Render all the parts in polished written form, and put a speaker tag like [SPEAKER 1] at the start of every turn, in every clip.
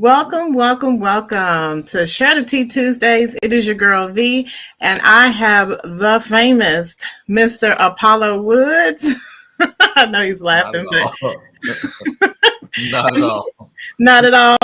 [SPEAKER 1] Welcome, welcome, welcome to Share the Tea Tuesdays. It is your girl V, and I have the famous Mr. Apollo Woods. I know he's
[SPEAKER 2] Not at
[SPEAKER 1] laughing, but
[SPEAKER 2] all. Not at all.
[SPEAKER 1] not at all.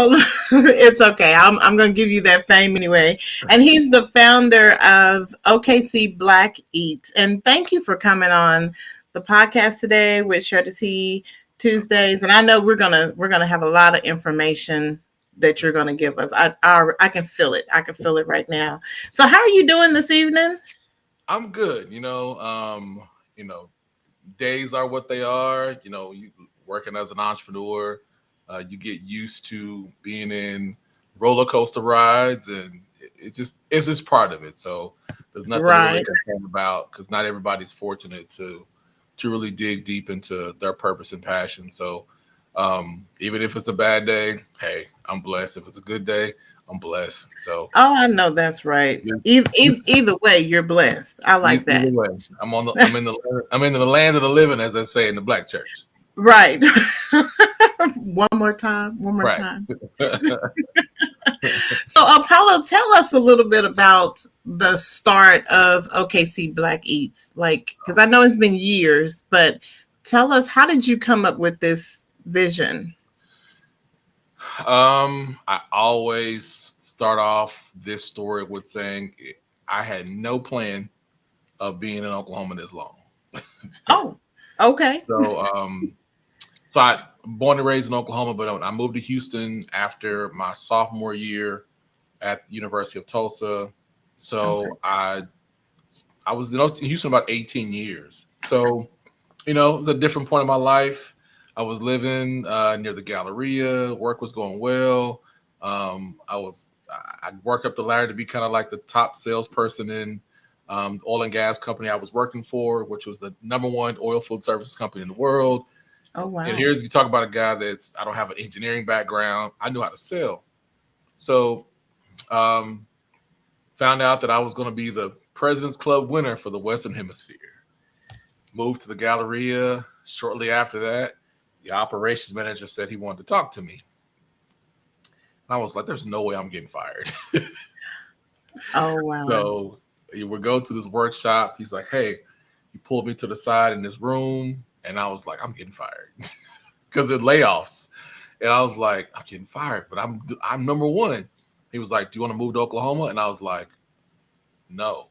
[SPEAKER 1] It's okay. I'm going to give you that fame anyway. And he's the founder of OKC Black Eats. And thank you for coming on the podcast today with Share the Tea Tuesdays. And I know we're gonna have a lot of information that you're gonna give us. I can feel it. I can feel it right now. So how are you doing this evening?
[SPEAKER 2] I'm good. Days are what they are. You working as an entrepreneur, you get used to being in roller coaster rides, and it's just part of it. So there's nothing to really
[SPEAKER 1] Right.
[SPEAKER 2] complain about because not everybody's fortunate to really dig deep into their purpose and passion. So even if it's a bad day, hey, I'm blessed. If it's a good day, I'm blessed. So
[SPEAKER 1] Oh, I know that's right.
[SPEAKER 2] yeah,
[SPEAKER 1] Either way, you're blessed. I like
[SPEAKER 2] either
[SPEAKER 1] that.
[SPEAKER 2] way, I'm in the land of the living, as they say in the black church.
[SPEAKER 1] Right. One more time. One more
[SPEAKER 2] Right.
[SPEAKER 1] time. So, Apollo, tell us a little bit about the start of OKC Black Eats. Like, because I know it's been years, but tell us, how did you come up with this vision?
[SPEAKER 2] I always start off this story with saying I had no plan of being in Oklahoma this long.
[SPEAKER 1] Oh, okay.
[SPEAKER 2] So I born and raised in Oklahoma, but I moved to Houston after my sophomore year at the University of Tulsa.
[SPEAKER 1] Okay.
[SPEAKER 2] So I was in Houston about 18 years. So it was a different point in my life. I was living near the Galleria. Work was going well. I worked up the ladder to be kind of like the top salesperson in the oil and gas company I was working for, which was the number one oil field services company in the world.
[SPEAKER 1] Oh,
[SPEAKER 2] And
[SPEAKER 1] wow.
[SPEAKER 2] here's you talk about a guy I don't have an engineering background. I knew how to sell. So um, found out that I was going to be the President's Club winner for the Western Hemisphere. Moved to the Galleria. Shortly after that, the operations manager said he wanted to talk to me. And I was like, there's no way I'm getting fired.
[SPEAKER 1] Oh, wow.
[SPEAKER 2] So he would go to this workshop. He's like, hey, he pulled me to the side in this room. And I was like, I'm getting fired because of layoffs. And I was like, I'm getting fired, but I'm number one. He was like, do you want to move to Oklahoma? And I was like, no.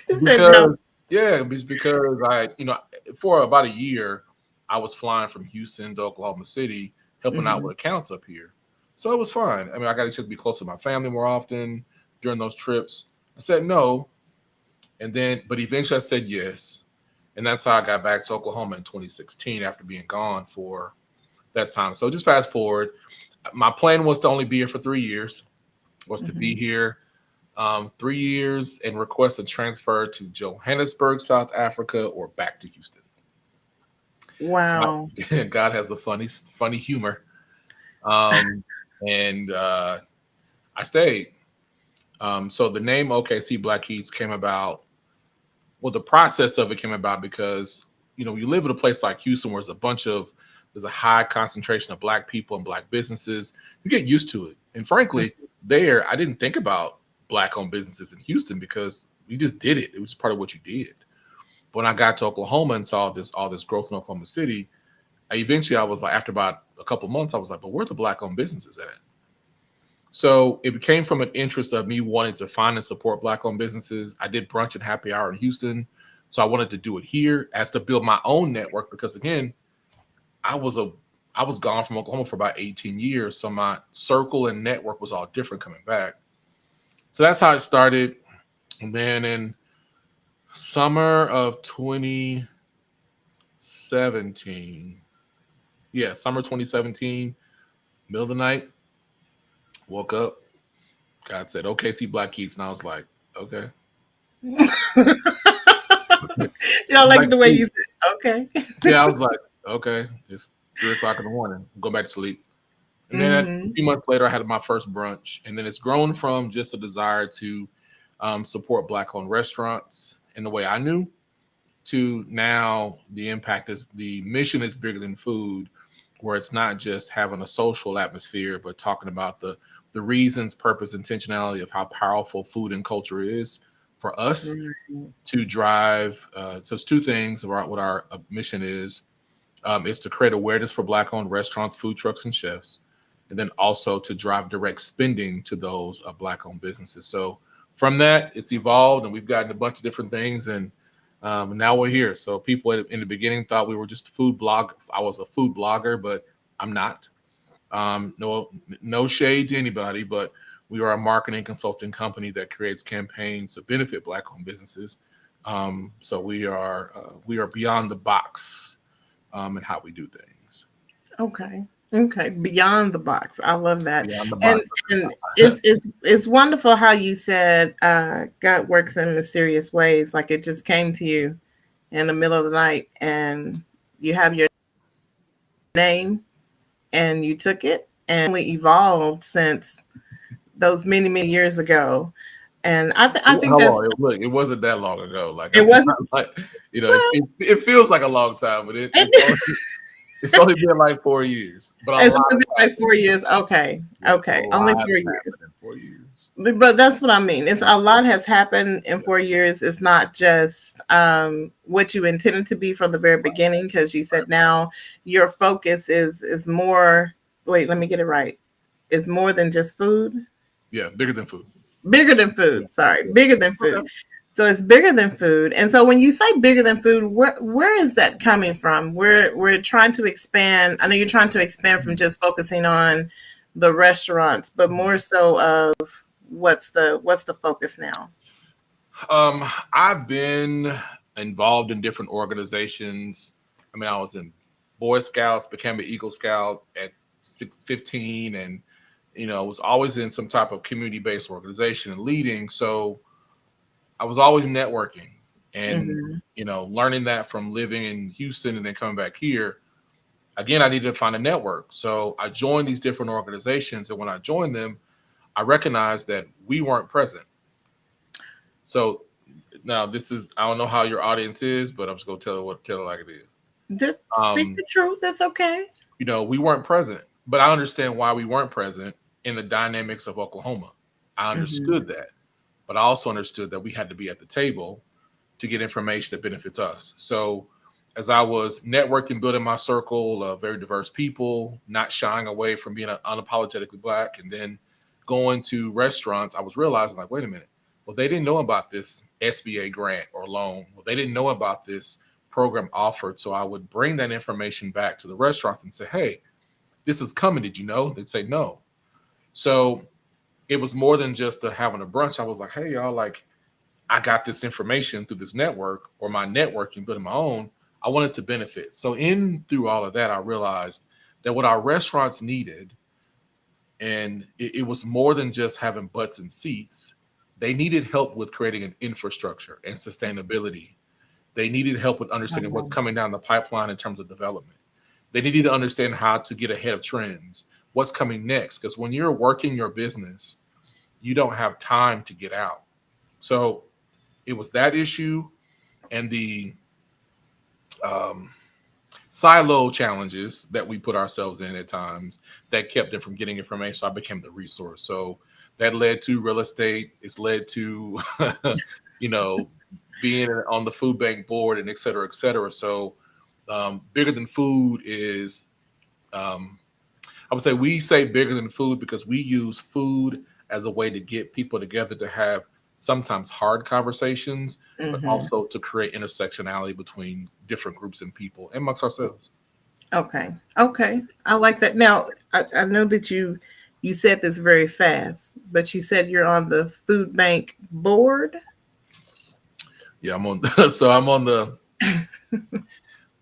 [SPEAKER 1] He said no.
[SPEAKER 2] Because it's because for about a year I was flying from Houston to Oklahoma City helping out
[SPEAKER 1] Hmm.
[SPEAKER 2] with accounts up here. So it was fine. I mean, I got a chance to be close to my family more often during those trips. I said no, and then but eventually I said yes. And that's how I got back to Oklahoma in 2016 after being gone for that time. So just fast forward. My plan was to only be here for 3 years, was to be
[SPEAKER 1] Hmm.
[SPEAKER 2] here 3 years and request a transfer to Johannesburg, South Africa, or back to Houston.
[SPEAKER 1] Wow.
[SPEAKER 2] God has a funny humor, um, and I stayed. So the name OKC Black Eats came about. Well, the process of it came about because you live in a place like Houston where there's a high concentration of Black people and Black businesses. You get used to it, and frankly, there I didn't think about Black-owned businesses in Houston because we just did it. It was part of what you did. But when I got to Oklahoma and saw all this growth in Oklahoma City, I was like, after about a couple months, I was like, but where are the Black-owned businesses at? So it became from an interest of me wanting to find and support Black-owned businesses. I did brunch and happy hour in Houston, so I wanted to do it here as to build my own network because again, I was a I was gone from Oklahoma for about 18 years, so my circle and network was all different coming back. So that's how it started. And then in summer of 2017, yeah, summer 2017, middle of the night, woke up. God said, "Okay, see Black Eats," and I was like, "Okay."
[SPEAKER 1] Y'all
[SPEAKER 2] Black
[SPEAKER 1] like the way you
[SPEAKER 2] Eats.
[SPEAKER 1] said, okay.
[SPEAKER 2] Yeah, I was like, "Okay, it's 3 o'clock in the morning. Go back to sleep." And then a
[SPEAKER 1] Hmm.
[SPEAKER 2] few months later, I had my first brunch, and then it's grown from just a desire to support Black-owned restaurants in the way I knew to now the mission is bigger than food. where it's not just having a social atmosphere, but talking about the reasons, purpose, intentionality of how powerful food and culture is for us
[SPEAKER 1] Right.
[SPEAKER 2] to drive. So it's two things about what our mission is to create awareness for Black-owned restaurants, food trucks, and chefs, and then also to drive direct spending to those Black-owned businesses. So from that, it's evolved, and we've gotten a bunch of different things, and now we're here. So people in the beginning thought we were just a food blog. I was a food blogger, but I'm not. No, no shade to anybody, but we are a marketing consulting company that creates campaigns to benefit Black-owned businesses. So we are beyond the box and how we do things.
[SPEAKER 1] Okay. Okay. Beyond the box. I love that.
[SPEAKER 2] Beyond the
[SPEAKER 1] And
[SPEAKER 2] box.
[SPEAKER 1] and it's wonderful how you said God works in mysterious ways. Like it just came to you in the middle of the night and you have your name and you took it and only evolved since those many years ago. And I think
[SPEAKER 2] How
[SPEAKER 1] that's
[SPEAKER 2] long? Look, it wasn't that long ago. Like
[SPEAKER 1] it
[SPEAKER 2] I'm
[SPEAKER 1] wasn't
[SPEAKER 2] not like
[SPEAKER 1] well
[SPEAKER 2] it feels like a long time, but
[SPEAKER 1] it,
[SPEAKER 2] it's only been like 4 years. But a
[SPEAKER 1] it's
[SPEAKER 2] lot
[SPEAKER 1] only
[SPEAKER 2] has
[SPEAKER 1] been like
[SPEAKER 2] happened.
[SPEAKER 1] 4 years. Okay.
[SPEAKER 2] Yeah, a
[SPEAKER 1] Okay. Only
[SPEAKER 2] lot has
[SPEAKER 1] 4 years.
[SPEAKER 2] happened in 4 years.
[SPEAKER 1] But that's what I mean. It's a lot has happened in 4 years. It's not just what you intended to be from the very beginning, because you said now your focus is more. Wait, let me get it right. It's more than just food.
[SPEAKER 2] Yeah, bigger than food.
[SPEAKER 1] Bigger than
[SPEAKER 2] Yeah,
[SPEAKER 1] food. Sorry,
[SPEAKER 2] yeah.
[SPEAKER 1] bigger than
[SPEAKER 2] Okay.
[SPEAKER 1] food. So it's bigger than food. And so when you say bigger than food, where is that coming from? We're trying to expand. I know you're trying to expand from just focusing on the restaurants, but more so of what's the focus now?
[SPEAKER 2] Um, I've been involved in different organizations. I mean, I was in Boy Scouts, became an Eagle Scout at 15, and was always in some type of community-based organization and leading. So I was always networking and
[SPEAKER 1] Hmm.
[SPEAKER 2] learning that from living in Houston and then coming back here. Again, I needed to find a network. So I joined these different organizations, and when I joined them, I recognized that we weren't present. So now this is I don't know how your audience is, but I'm just gonna tell it like it is.
[SPEAKER 1] Just speak
[SPEAKER 2] Um,
[SPEAKER 1] the truth. That's okay.
[SPEAKER 2] we weren't present, but I understand why we weren't present in the dynamics of Oklahoma. I
[SPEAKER 1] Hmm.
[SPEAKER 2] understood that, but I also understood that we had to be at the table to get information that benefits us. So as I was networking, building my circle of very diverse people, not shying away from being unapologetically Black, and then going to restaurants, I was realizing like, wait a minute, well, they didn't know about this SBA grant or loan. Well, they didn't know about this program offered. So I would bring that information back to the restaurants and say, hey, this is coming. Did you know? They'd say no. So it was more than just having a brunch. I was like, hey, y'all, like, I got this information through this network or my networking, building my own. I wanted to benefit. So in through all of that, I realized that what our restaurants needed, and it was more than just having butts and seats. They needed help with creating an infrastructure and sustainability. They needed help with understanding what's coming down the pipeline in terms of development. They needed to understand how to get ahead of trends, what's coming next. Because when you're working your business, you don't have time to get out. So it was that issue and the um, silo challenges that we put ourselves in at times that kept them from getting information. So I became the resource. So that led to real estate. It's led to, you know, being on the food bank board and et cetera, et cetera. So bigger than food is, um, I would say we say bigger than food because we use food as a way to get people together to have sometimes hard conversations, but
[SPEAKER 1] Hmm.
[SPEAKER 2] also to create intersectionality between different groups and people and amongst ourselves.
[SPEAKER 1] Okay. Okay. I like that. Now, I know that you said this very fast, but you said you're on the food bank board.
[SPEAKER 2] Yeah, I'm on. So I'm on the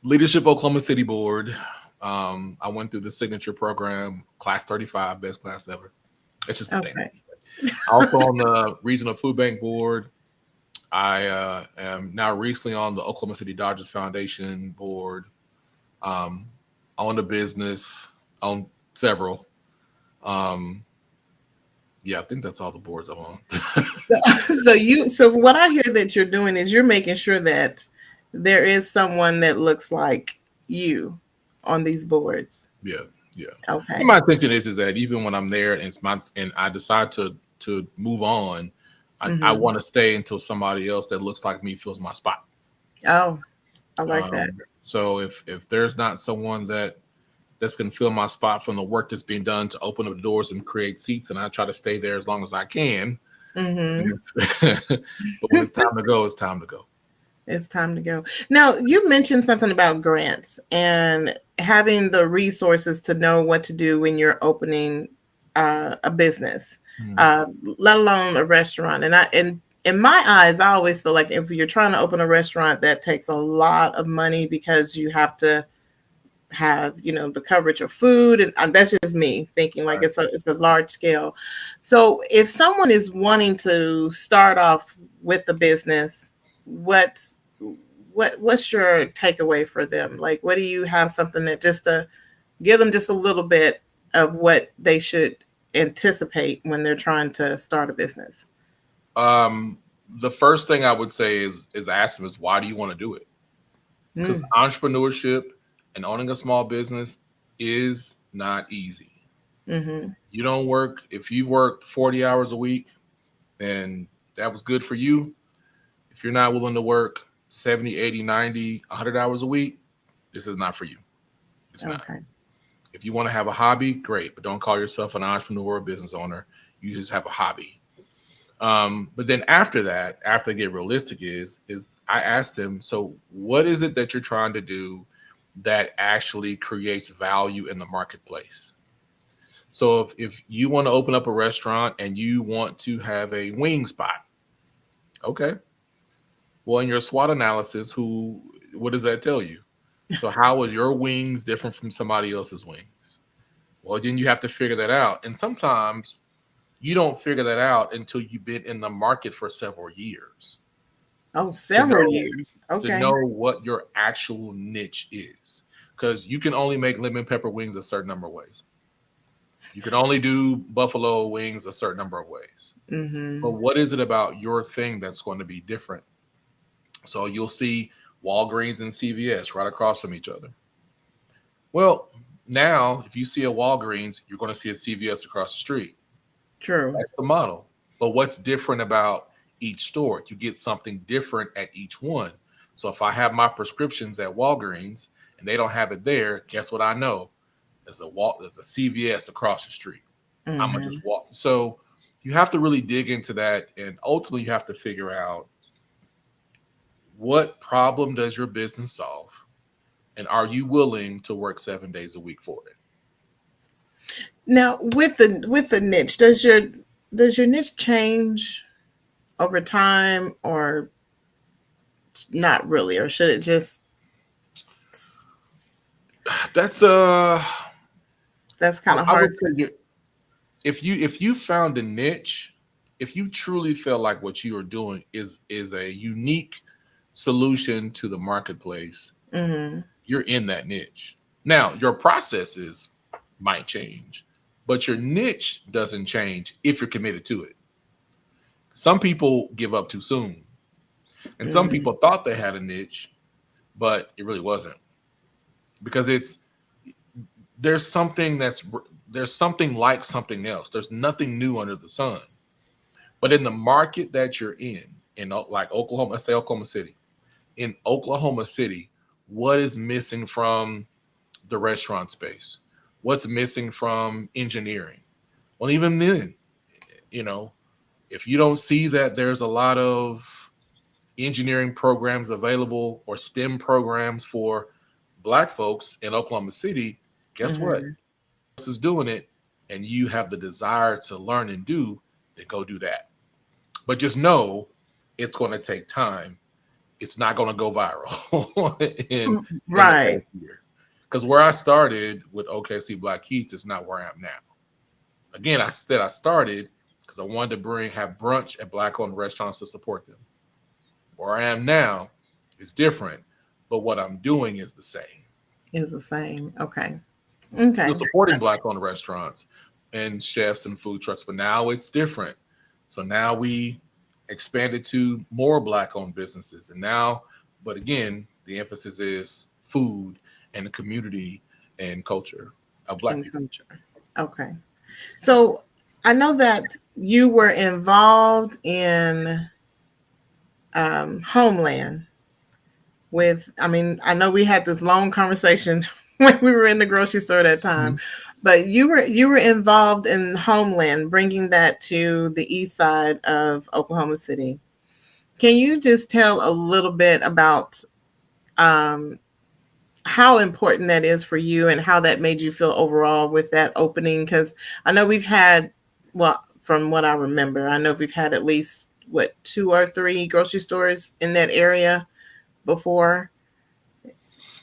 [SPEAKER 2] Leadership Oklahoma City board. I went through the signature program, class 35, best class ever. It's just a thing.
[SPEAKER 1] Okay.
[SPEAKER 2] Also on the regional food bank board. I am now recently on the Oklahoma City Dodgers Foundation board. Um, on the business, on several. Um, yeah, I think that's all the boards I'm on.
[SPEAKER 1] So what I hear that you're doing is you're making sure that there is someone that looks like you on these boards.
[SPEAKER 2] Yeah, yeah. And
[SPEAKER 1] Okay.
[SPEAKER 2] my intention is that even when I'm there and I decide to move on, I
[SPEAKER 1] Mm-hmm.
[SPEAKER 2] want to stay until somebody else that looks like me fills my spot.
[SPEAKER 1] Oh, I like that.
[SPEAKER 2] So if there's not someone that's going to fill my spot from the work that's being done to open up the doors and create seats, and I try to stay there as long as I can.
[SPEAKER 1] Mm-hmm.
[SPEAKER 2] But when it's time to go, it's time to go.
[SPEAKER 1] It's time to go. Now, you mentioned something about grants and having the resources to know what to do when you're opening a business,
[SPEAKER 2] Mm.
[SPEAKER 1] let alone a restaurant. And in my eyes, I always feel like if you're trying to open a restaurant, that takes a lot of money because you have to have the coverage of food, and that's just me thinking like
[SPEAKER 2] Right.
[SPEAKER 1] it's a large scale. So if someone is wanting to start off with the business, what's what's your takeaway for them? Like, what do you have something that just to give them just a little bit of what they should anticipate when they're trying to start a business?
[SPEAKER 2] Um, the first thing I would say is ask them is why do you want to do it? Because
[SPEAKER 1] Mm,
[SPEAKER 2] entrepreneurship and owning a small business is not easy.
[SPEAKER 1] mm-hmm.
[SPEAKER 2] You don't work if you worked 40 hours a week and that was good for you. If you're not willing to work 70, 80, 90, 100 hours a week, this is not for you. It's not.
[SPEAKER 1] Okay.
[SPEAKER 2] If you want to have a hobby, great, but don't call yourself an entrepreneur or business owner. You just have a hobby. But then after that, after they get realistic, is I asked them, so what is it that you're trying to do that actually creates value in the marketplace? So if you want to open up a restaurant and you want to have a wing spot, okay. Well, in your SWOT analysis, what does that tell you? So how are your wings different from somebody else's wings? Well, then you have to figure that out. And sometimes you don't figure that out until you've been in the market for several years
[SPEAKER 1] Oh,
[SPEAKER 2] to
[SPEAKER 1] several
[SPEAKER 2] know
[SPEAKER 1] years. Okay.
[SPEAKER 2] what your actual niche is. Because you can only make lemon pepper wings a certain number of ways. You can only do buffalo wings a certain number of ways. But
[SPEAKER 1] Mm-hmm.
[SPEAKER 2] what is it about your thing that's going to be different? So you'll see Walgreens and CVS right across from each other. Well, now if you see a Walgreens, you're going to see a CVS across the street.
[SPEAKER 1] True.
[SPEAKER 2] That's the model. But what's different about each store? You get something different at each one. So if I have my prescriptions at Walgreens and they don't have it there, guess what I know? There's a CVS across the street. I'm gonna
[SPEAKER 1] Mm-hmm.
[SPEAKER 2] just walk. So you have to really dig into that, and ultimately you have to figure out what problem does your business solve, and are you willing to work 7 days a week for it?
[SPEAKER 1] Now, with the niche, does your niche change over time, or not really, or should it just
[SPEAKER 2] That's
[SPEAKER 1] that's kind of
[SPEAKER 2] I
[SPEAKER 1] hard
[SPEAKER 2] would say
[SPEAKER 1] to.
[SPEAKER 2] if you found a niche, if you truly feel like what you are doing is a unique solution to the marketplace,
[SPEAKER 1] Mm-hmm.
[SPEAKER 2] you're in that niche. Now, your processes might change, but your niche doesn't change if you're committed to it. Some people give up too soon, and some
[SPEAKER 1] Mm-hmm.
[SPEAKER 2] people thought they had a niche, but it really wasn't because there's something there's something like something else. There's nothing new under the sun. But in the market that you're in like Oklahoma, let's say Oklahoma City, in Oklahoma City, what is missing from the restaurant space? What's missing from engineering? Well, even then, you know, if you don't see that there's a lot of engineering programs available or STEM programs for Black folks in Oklahoma City, guess what?
[SPEAKER 1] Mm-hmm.
[SPEAKER 2] Else is doing it, and you have the desire to learn and do, then go do that. But just know it's going to take time. It's not going to go viral in the
[SPEAKER 1] Right.
[SPEAKER 2] first year. Because where I started with OKC Black Eats is not where I am now. Again, I said I started because I wanted to have brunch at Black-owned restaurants to support them. Where I am now is different, but what I'm doing is the same.
[SPEAKER 1] Is the same. Okay.
[SPEAKER 2] Still
[SPEAKER 1] Okay.
[SPEAKER 2] supporting Black-owned restaurants and chefs and food trucks, but now it's different. So now we expanded to more Black-owned businesses, and now, but again, the emphasis is food and the community and culture. of Black
[SPEAKER 1] And
[SPEAKER 2] people.
[SPEAKER 1] culture. Okay. So I know that you were involved in Homeland with, I mean, I know we had this long conversation when we were in the grocery store that time,
[SPEAKER 2] Mhm.
[SPEAKER 1] but you were involved in Homeland, bringing that to the east side of Oklahoma City. Can you just tell a little bit about um, how important that is for you and how that made you feel overall with that opening? Because I know we've had, well, from what I remember, I know we've had at least what, two or three grocery stores in that area before.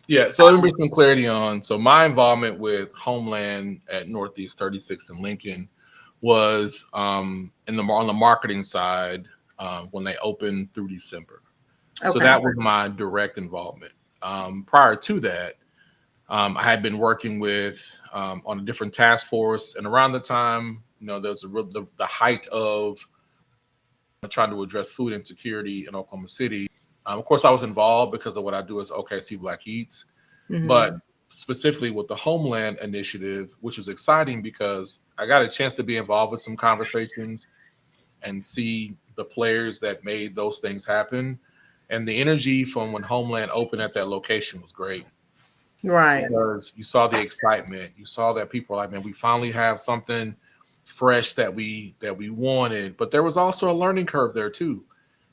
[SPEAKER 2] Yeah, so let me bring some clarity on. So my involvement with Homeland at Northeast 36 in Lincoln was in the on the marketing side when they opened through December. So
[SPEAKER 1] Okay.
[SPEAKER 2] that was my direct involvement. Prior to that, I had been working with on a different task force, and around the time, there was the height of trying to address food insecurity in Oklahoma City. Of course, I was involved because of what I do as OKC Black Eats, but
[SPEAKER 1] Hmm.
[SPEAKER 2] specifically with the Homeland Initiative, which was exciting because I got a chance to be involved with some conversations and see the players that made those things happen. And the energy from when Homeland opened at that location was great
[SPEAKER 1] Right.
[SPEAKER 2] because you saw the excitement. You saw that people were like, man, we finally have something fresh that we wanted. But there was also a learning curve there too.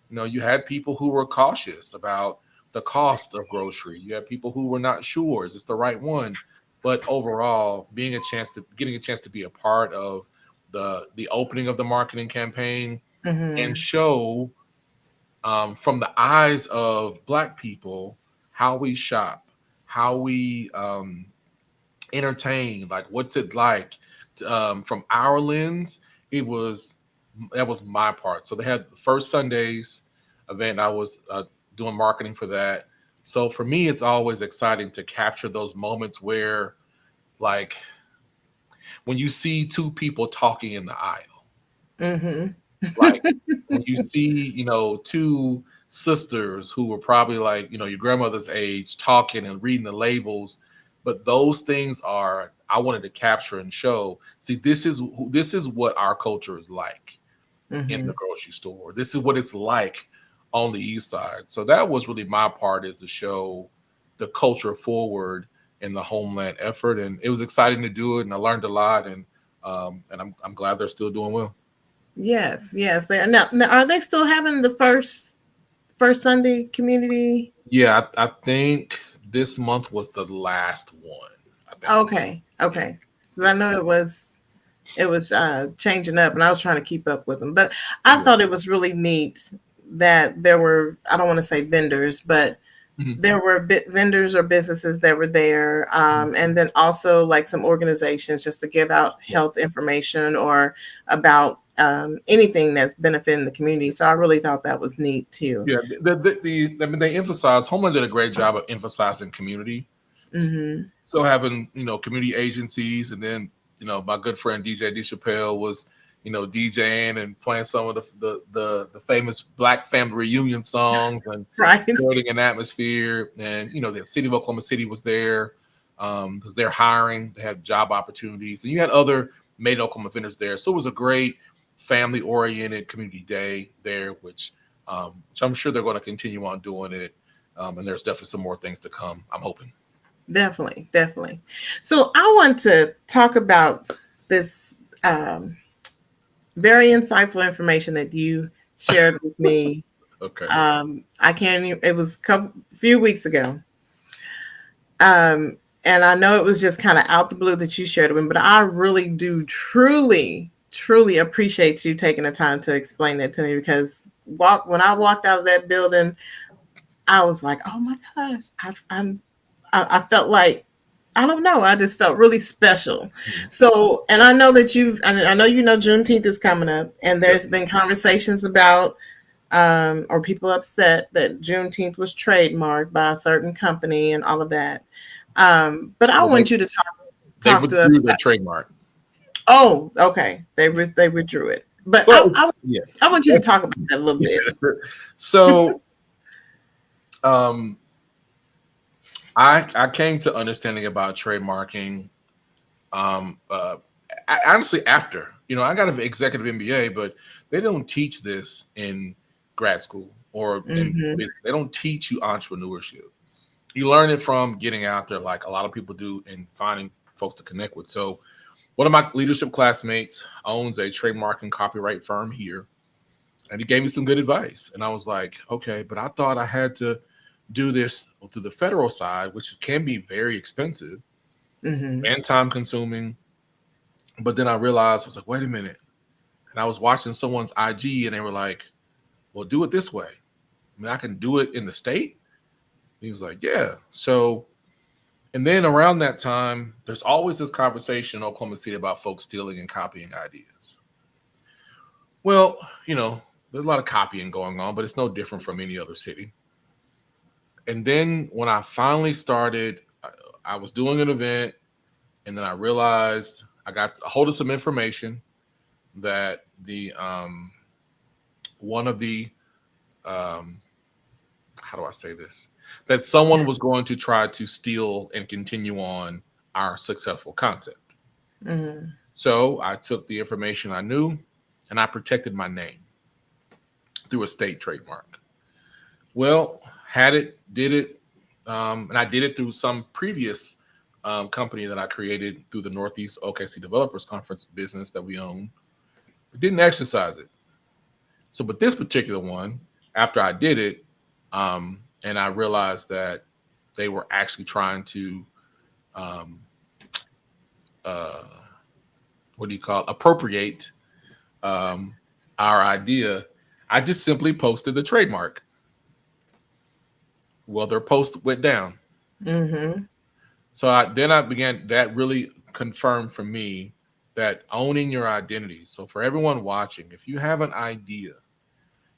[SPEAKER 2] You had people who were cautious about the cost of grocery. You had people who were not sure, is this the right one? But overall, getting a chance to be a part of the opening of the marketing campaign and
[SPEAKER 1] Hmm.
[SPEAKER 2] show from the eyes of Black people how we shop, how we entertain, like what's it like from our lens. It was that was my part. So they had the first Sundays event. I was doing marketing for that. So for me, it's always exciting to capture those moments where, like, when you see two people talking in the aisle,
[SPEAKER 1] Hmm.
[SPEAKER 2] like when you see, two sisters who were probably like, your grandmother's age talking and reading the labels. But those things are I wanted to capture and show. See, this is what our culture is like in the
[SPEAKER 1] Hmm.
[SPEAKER 2] grocery store. This is what it's like on the east side. So that was really my part, is to show the culture forward in the Homeland effort. And it was exciting to do it, and I learned a lot, and I'm glad they're still doing well.
[SPEAKER 1] Yes, yes. They are now. Are they still having the first Sunday community?
[SPEAKER 2] Yeah, I think this month was the last one. I think.
[SPEAKER 1] Okay,
[SPEAKER 2] Yeah,
[SPEAKER 1] okay. So
[SPEAKER 2] yeah,
[SPEAKER 1] I know it was changing up, and I was trying to keep up with them. But I
[SPEAKER 2] yeah.
[SPEAKER 1] thought it was really neat that there were, I don't want to say vendors, but
[SPEAKER 2] Mhm,
[SPEAKER 1] there were vendors or businesses that were there,
[SPEAKER 2] mhm.
[SPEAKER 1] and then also like some organizations just to give out
[SPEAKER 2] Yeah,
[SPEAKER 1] health information or about anything that's benefiting the community. So I really thought that was neat too.
[SPEAKER 2] yeah. I mean, they emphasize Homeland did a great job of emphasizing community.
[SPEAKER 1] Hmm.
[SPEAKER 2] So having community agencies, and then my good friend DJ D Chappelle was DJing and playing some of the famous Black family reunion songs and
[SPEAKER 1] Right.
[SPEAKER 2] creating an atmosphere. And the city of Oklahoma City was there because they're hiring. They had job opportunities, and you had other made in Oklahoma vendors there. So it was a great family oriented community day there, which I'm sure they're going to continue on doing it. And there's definitely some more things to come, I'm hoping.
[SPEAKER 1] Definitely, definitely. So I want to talk about this very insightful information that you shared with me.
[SPEAKER 2] Okay.
[SPEAKER 1] I can't even, it was few weeks ago. Um, and I know it was just kind of out the blue that you shared it with me, but I really do truly, truly appreciate you taking the time to explain that to me, because when I walked out of that building, I was like, oh my gosh, I felt like, I don't know, I just felt really special.
[SPEAKER 2] Mhm.
[SPEAKER 1] So, and I know that I know Juneteenth is coming up, and
[SPEAKER 2] Yep.
[SPEAKER 1] there's been conversations about or people upset that Juneteenth was trademarked by a certain company and all of that. But I
[SPEAKER 2] Well, they
[SPEAKER 1] want you to
[SPEAKER 2] they
[SPEAKER 1] talk to us
[SPEAKER 2] withdrew their
[SPEAKER 1] about.
[SPEAKER 2] trademark.
[SPEAKER 1] Oh, okay,
[SPEAKER 2] Yeah.
[SPEAKER 1] they withdrew it, but
[SPEAKER 2] Well, yeah.
[SPEAKER 1] I want you to
[SPEAKER 2] That's-
[SPEAKER 1] talk about that a little bit.
[SPEAKER 2] So, um, I came to understanding about trademarking Honestly, after, I got an executive MBA, but they don't teach this in grad school or in
[SPEAKER 1] Mm-hmm.
[SPEAKER 2] business. They don't teach you entrepreneurship. You learn it from getting out there, like a lot of people do, and finding folks to connect with. So one of my leadership classmates owns a trademark and copyright firm here, and he gave me some good advice. And I was like, okay, but I thought I had to do this through the federal side, which can be very expensive
[SPEAKER 1] Mm-hmm.
[SPEAKER 2] and time consuming. But then I realized, I was like, wait a minute. And I was watching someone's IG and they were like, well, do it this way. I mean, I can do it in the state. He was like, yeah. So, and then around that time, there's always this conversation in Oklahoma City about folks stealing and copying ideas. Well, there's a lot of copying going on, but it's no different from any other city. And then when I finally started, I was doing an event, and then I realized I got a hold of some information that the one of the how do I say this? That someone was going to try to steal and continue on our successful concept.
[SPEAKER 1] Mm-hmm.
[SPEAKER 2] So I took the information I knew and I protected my name through a state trademark. Well, had it, did it, and I did it through some previous company that I created through the Northeast OKC Developers Conference business that we own. Didn't exercise it. So, but this particular one, after I did it, and I realized that they were actually trying to, um, uh, what do you call it? Appropriate our idea. I just simply posted the trademark. Well, their post went down.
[SPEAKER 1] Mm-hmm.
[SPEAKER 2] So then I began, that really confirmed for me that owning your identity. So for everyone watching, if you have an idea,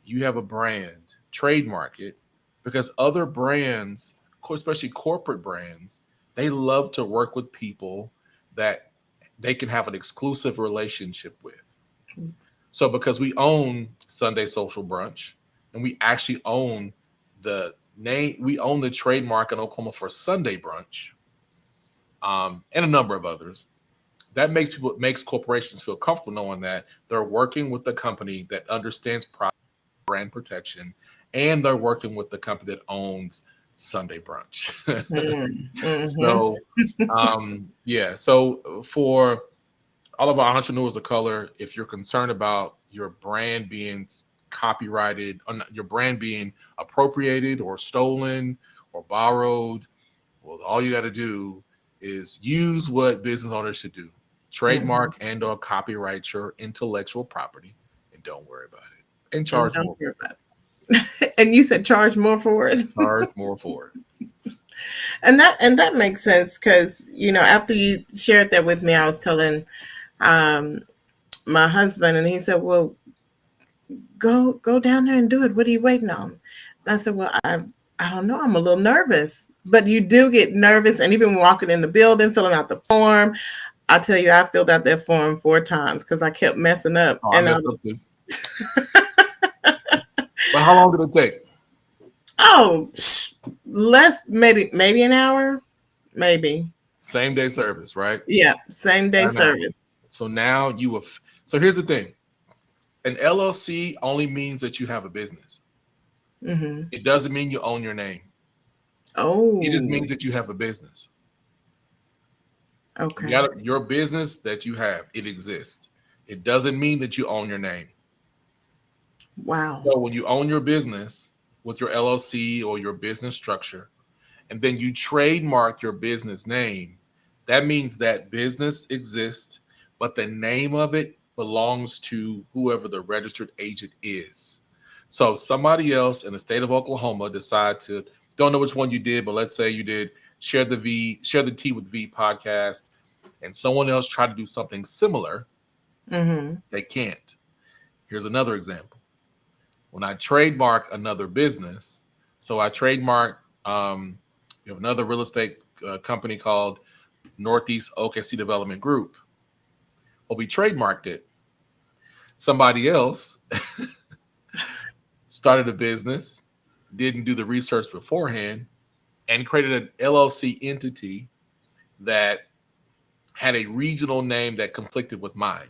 [SPEAKER 2] you have a brand, trademark it, because other brands, especially corporate brands, they love to work with people that they can have an exclusive relationship with. So because we own Sunday Social Brunch and we actually own the name, we own the trademark in Oklahoma for Sunday Brunch, and a number of others. That makes corporations feel comfortable knowing that they're working with the company that understands brand protection, and they're working with the company that owns Sunday Brunch.
[SPEAKER 1] Mm-hmm.
[SPEAKER 2] So, yeah. So for all of our entrepreneurs of color, if you're concerned about your brand being copyrighted, or your brand being appropriated or stolen or borrowed, well, all you got to do is use what business owners should do:
[SPEAKER 1] Mm-hmm.
[SPEAKER 2] trademark and/or copyright your intellectual property, and don't worry about it, and
[SPEAKER 1] And
[SPEAKER 2] charge
[SPEAKER 1] don't
[SPEAKER 2] more.
[SPEAKER 1] hear about it. And you said charge more for it.
[SPEAKER 2] Charge more for it.
[SPEAKER 1] And that makes sense because after you shared that with me, I was telling um, my husband, and he said, "Well, go down there and do it. What are you waiting on?" And I said, "Well, I don't know. I'm a little nervous." But you do get nervous, and even walking in the building, filling out the form. I tell you, I filled out that form 4 times because I kept messing up,
[SPEAKER 2] Oh, I
[SPEAKER 1] and I
[SPEAKER 2] messed
[SPEAKER 1] was
[SPEAKER 2] up too. But how long did it take?
[SPEAKER 1] oh, less maybe an hour, maybe.
[SPEAKER 2] Same day service, right?
[SPEAKER 1] Yeah, same day
[SPEAKER 2] An hour.
[SPEAKER 1] service.
[SPEAKER 2] So now you have. So here's the thing: an LLC only means that you have a business.
[SPEAKER 1] Mm-hmm.
[SPEAKER 2] It doesn't mean you own your name. It just
[SPEAKER 1] Oh,
[SPEAKER 2] means that you have a business. You
[SPEAKER 1] okay.
[SPEAKER 2] got your business that you have. It exists. It doesn't mean that you own your name.
[SPEAKER 1] Wow.
[SPEAKER 2] So when you own your business with your LLC or your business structure, and then you trademark your business name, that means that business exists, but the name of it belongs to whoever the registered agent is. So somebody else in the state of Oklahoma decide to, don't know which one you did, but let's say you did Share the Tea with V podcast, and someone else tried to do something similar,
[SPEAKER 1] Mm-hmm.
[SPEAKER 2] they can't. Here's another example. When I trademark another business, so I trademark, you have another real estate company called Northeast OKC Development Group. Well, we trademarked it. Somebody else started a business, didn't do the research beforehand, and created an LLC entity that had a regional name that conflicted with mine.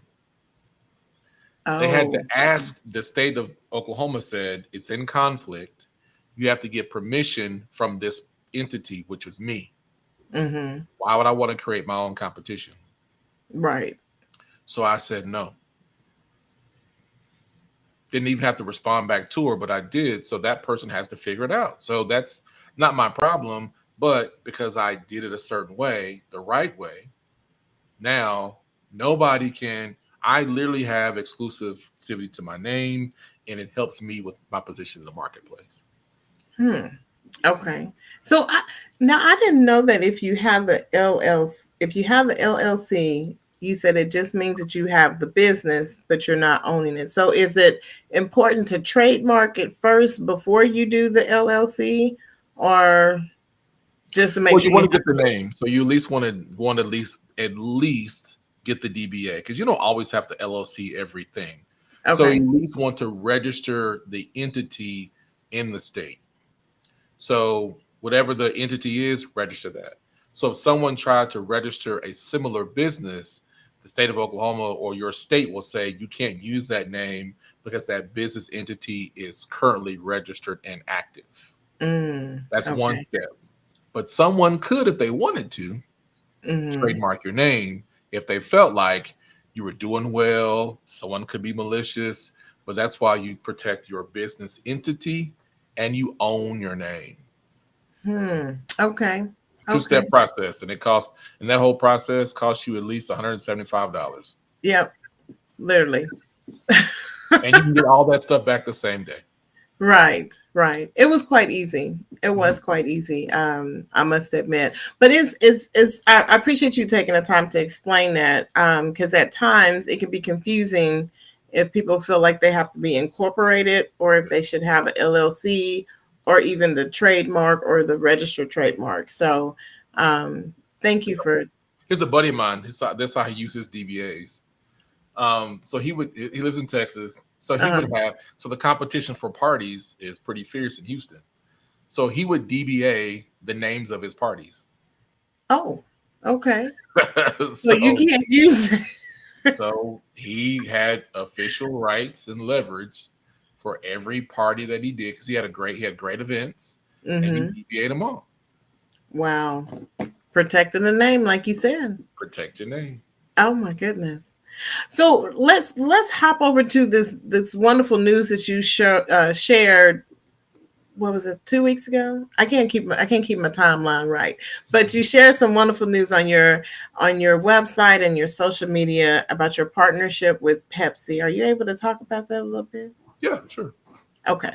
[SPEAKER 2] They had to
[SPEAKER 1] Oh.
[SPEAKER 2] ask, the state of Oklahoma said it's in conflict. You have to get permission from this entity, which was me.
[SPEAKER 1] Mm-hmm.
[SPEAKER 2] Why would I want to create my own competition?
[SPEAKER 1] Right.
[SPEAKER 2] So I said no. Didn't even have to respond back to her, but I did. So that person has to figure it out. So that's not my problem. But because I did it a certain way, the right way, now nobody can. I literally have exclusivity to my name, and it helps me with my position in the marketplace.
[SPEAKER 1] Hmm. Okay. So now I didn't know that if you have the LLC, you said it just means that you have the business, but you're not owning it. So is it important to trademark it first before you do the LLC, or just to make
[SPEAKER 2] Well, you
[SPEAKER 1] sure you
[SPEAKER 2] want to
[SPEAKER 1] have
[SPEAKER 2] get the
[SPEAKER 1] it?
[SPEAKER 2] name, so you at least at least get the DBA because you don't always have to LLC everything. So you
[SPEAKER 1] Okay.
[SPEAKER 2] at least want to register the entity in the state. So whatever the entity is, register that. So if someone tried to register a similar business, the state of Oklahoma or your state will say you can't use that name because that business entity is currently registered and active. That's one
[SPEAKER 1] Okay.
[SPEAKER 2] step. But someone could, if they wanted to,
[SPEAKER 1] Mm,
[SPEAKER 2] trademark your name if they felt like you were doing well. Someone could be malicious, but that's why you protect your business entity and you own your name.
[SPEAKER 1] okay. Okay.
[SPEAKER 2] Two-step process, and that whole process costs you at least $175,
[SPEAKER 1] Yep. Literally.
[SPEAKER 2] and you can get all that stuff back the same day.
[SPEAKER 1] Right, right. It was quite easy. It
[SPEAKER 2] Mhm.
[SPEAKER 1] was quite easy. I must admit. But it's I appreciate you taking the time to explain that. Because at times it can be confusing if people feel like they have to be incorporated or if they should have an LLC or even the trademark or the registered trademark. So thank you for
[SPEAKER 2] Here's a buddy of mine. That's how he uses DBAs. So he lives in Texas. So he
[SPEAKER 1] uh
[SPEAKER 2] would have so the competition for parties is pretty fierce in Houston. So he would DBA the names of his parties.
[SPEAKER 1] oh, okay. So you
[SPEAKER 2] so
[SPEAKER 1] can't use
[SPEAKER 2] so he had official rights and leverage for every party that he did because he had great events and he
[SPEAKER 1] hmm
[SPEAKER 2] DBA'd them all.
[SPEAKER 1] Wow. Protecting the name, like you said.
[SPEAKER 2] Protect your name.
[SPEAKER 1] Oh my goodness. So let's hop over to this wonderful news that you shared. What was it? 2 weeks ago? I can't keep my timeline right. But you shared some wonderful news on your website and your social media about your partnership with Pepsi. Are you able to talk about that a little bit?
[SPEAKER 2] Yeah, sure.
[SPEAKER 1] Okay.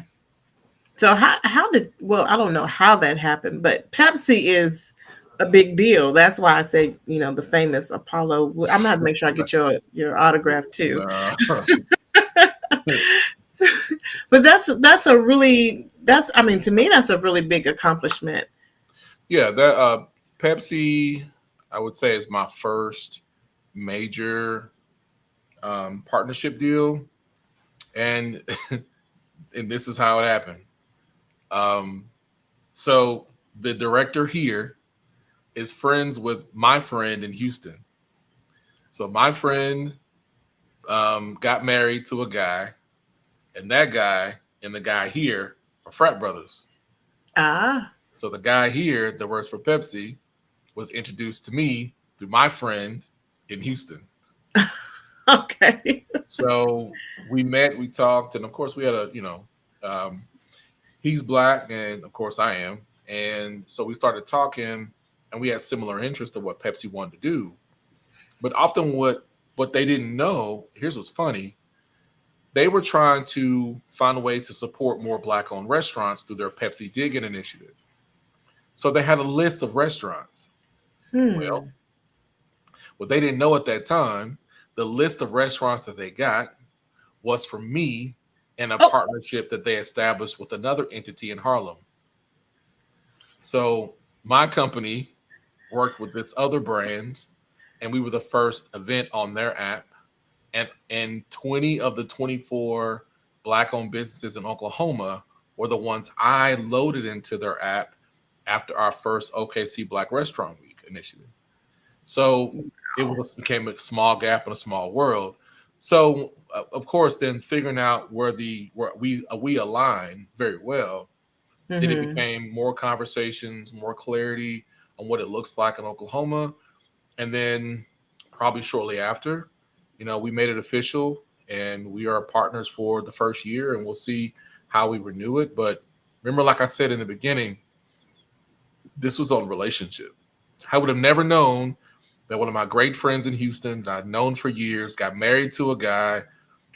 [SPEAKER 1] So how did well I don't know how that happened, but Pepsi is a big deal. That's why I say the famous Apollo. I'm gonna have to make sure I get your autograph too.
[SPEAKER 2] Nah.
[SPEAKER 1] But that's a really that's I mean to me that's a really big accomplishment.
[SPEAKER 2] Yeah, that Pepsi, I would say, is my first major partnership deal, and and this is how it happened. Um, so the director here is friends with my friend in Houston. So my friend got married to a guy, and that guy and the guy here are frat brothers.
[SPEAKER 1] Ah,
[SPEAKER 2] So the guy here that works for Pepsi was introduced to me through my friend in Houston.
[SPEAKER 1] okay.
[SPEAKER 2] So we met, we talked, and of course we had um, he's black, and of course I am, and so we started talking, and we had similar interests of what Pepsi wanted to do. But often, what they didn't know, here's what's funny: they were trying to find ways to support more black-owned restaurants through their Pepsi Digging initiative. So they had a list of restaurants. Well,
[SPEAKER 1] Hmm.
[SPEAKER 2] what they didn't know at that time, the list of restaurants that they got was for me and a
[SPEAKER 1] Oh,
[SPEAKER 2] partnership that they established with another entity in Harlem. So my company worked with this other brand, and we were the first event on their app. And 20 of the 24 black-owned businesses in Oklahoma were the ones I loaded into their app after our first OKC Black Restaurant Week initiative. So it was became a small gap in a small world. So of course, then figuring out where we align very well, then it
[SPEAKER 1] Mm-hmm.
[SPEAKER 2] became more conversations, more clarity on what it looks like in Oklahoma, and then probably shortly after, we made it official, and we are partners for the first year, and we'll see how we renew it. But remember, like I said in the beginning, this was on relationship. I would have never known that one of my great friends in Houston that I'd known for years got married to a guy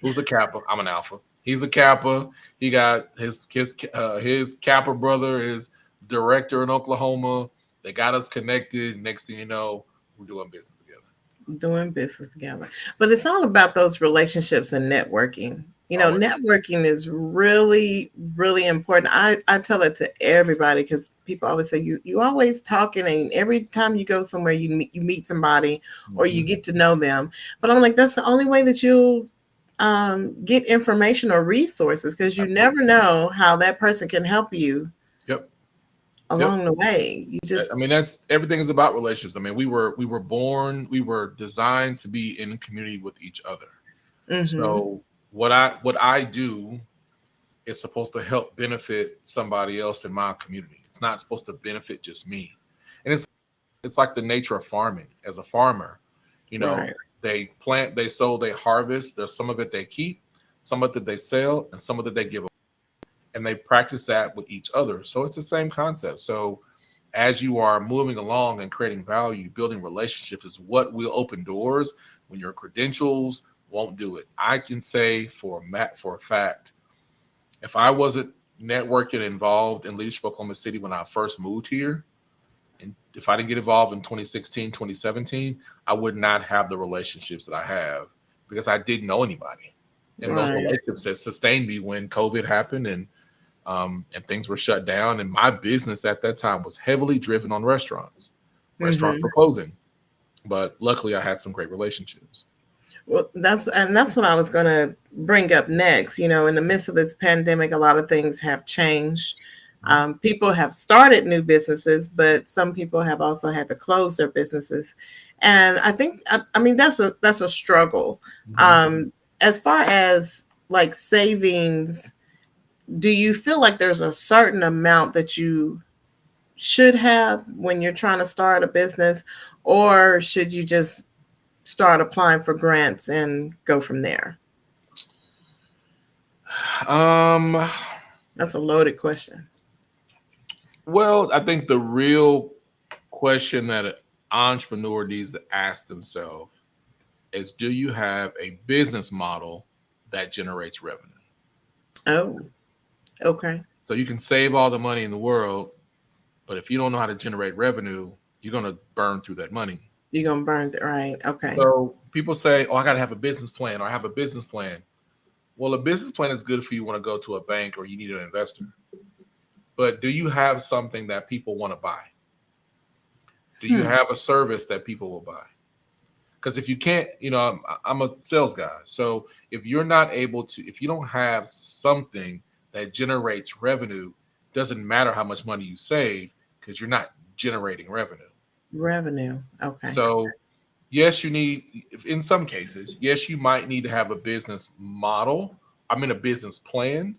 [SPEAKER 2] who's a Kappa. I'm an Alpha. He's a Kappa. He got his Kappa brother is director in Oklahoma. They got us connected. Next thing you know, we're doing business together.
[SPEAKER 1] Doing business together. But it's all about those relationships and networking.
[SPEAKER 2] Always.
[SPEAKER 1] Networking is really, really important. I tell it to everybody because people always say you always talking, and every time you go somewhere you meet somebody or you
[SPEAKER 2] Mhm.
[SPEAKER 1] get to know them. But I'm like, that's the only way that you'll get information or resources, because you
[SPEAKER 2] Absolutely.
[SPEAKER 1] never know how that person can help you
[SPEAKER 2] Yep. Yep.
[SPEAKER 1] along the way. You
[SPEAKER 2] I
[SPEAKER 1] just
[SPEAKER 2] mean, that's everything is about relationships. I mean, we were designed to be in community with each other.
[SPEAKER 1] hmm
[SPEAKER 2] So what I do is supposed to help benefit somebody else in my community. It's not supposed to benefit just me. And it's like the nature of farming. As a farmer, you know,
[SPEAKER 1] right.
[SPEAKER 2] they plant, they sow, they harvest. There's some of it they keep, some of it they sell, and some of it they give away. And they practice that with each other. So it's the same concept. So as you are moving along and creating value, building relationships is what will open doors when your credentials won't do it. I can say for a fact, if I wasn't networking involved in Leadership Oklahoma City when I first moved here, and if I didn't get involved in 2016, 2017, I would not have the relationships that I have because I didn't know anybody. And those
[SPEAKER 1] Right.
[SPEAKER 2] relationships that sustained me when COVID happened and things were shut down. And my business at that time was heavily driven on restaurants. Restaurants
[SPEAKER 1] hmm
[SPEAKER 2] were closing, but luckily I had some great relationships.
[SPEAKER 1] Well, that's what I was going to bring up next. In the midst of this pandemic, a lot of things have changed.
[SPEAKER 2] Mhm.
[SPEAKER 1] People have started new businesses, but some people have also had to close their businesses, and I think I mean that's a struggle.
[SPEAKER 2] Mhm.
[SPEAKER 1] As far as like savings, do you feel like there's a certain amount that you should have when you're trying to start a business, or should you just start applying for grants and go from there?
[SPEAKER 2] Um,
[SPEAKER 1] That's a loaded question.
[SPEAKER 2] well, I think the real question that an entrepreneur needs to ask themselves is, do you have a business model that generates revenue?
[SPEAKER 1] Oh, okay.
[SPEAKER 2] So you can save all the money in the world, but if you don't know how to generate revenue, you're going to burn through that money.
[SPEAKER 1] You're gonna burn it, right? Okay.
[SPEAKER 2] So people say, "Oh, I got to have a business plan, or I have a business plan." Well, a business plan is good for you when to go to a bank or you need an investor. But do you have something that people want to buy? Do you
[SPEAKER 1] Hmm.
[SPEAKER 2] have a service that people will buy? Because if you can't, I'm a sales guy. So if you're not able to, if you don't have something that generates revenue, doesn't matter how much money you save because you're not generating revenue.
[SPEAKER 1] Revenue. Okay.
[SPEAKER 2] So yes, you need, in some cases, yes, you might need to have a business model. I mean, a business plan,